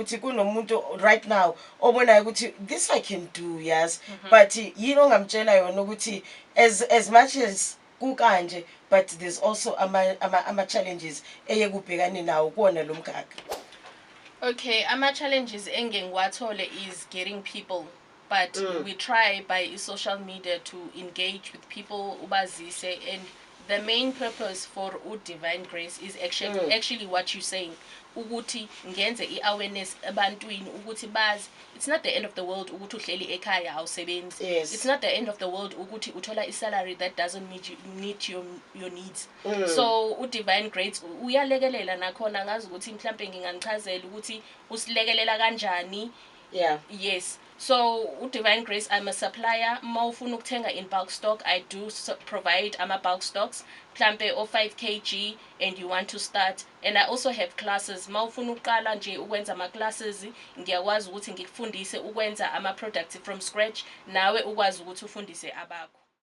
ukuthi kunomuntu right now obonayo ukuthi this I can do, yes, but yini ongamtshela yona ukuthi as much as kukanje, but there's also ama challenges eyekubhekane nawo kuona lo mkhakha? Okay, ama-challenges engiwathole is getting people, but we try by social media to engage with people, ubazise, and the main purpose for Divine Grace is actually what you're saying. Ukuthi ngenze i-awareness ebantwini ukuthi bazi it's not the end of the world ukuthi uhleli ekhaya awusebenzi. Yes. It's not the end of the world ukuthi uthola i-salary that doesn't meet your needs. So Divine Grace uyalekelela nakhona ngazi ukuthi mhlambe nginganichazela ukuthi usilekelela kanjani. Yeah. Yes. So Divine Grace, I'm a supplier. Mawufuna ukuthenga in bulk stock, I do provide bulk stocks. Mhlambe o 5 kg and you want to start, and I also have classes. Mawufuna uqala nje ukwenza ama classes, ngiyakwazi ukuthi ngikufundise ukwenza ama products from scratch, nawe ukwazi ukuthi ufundise abakho.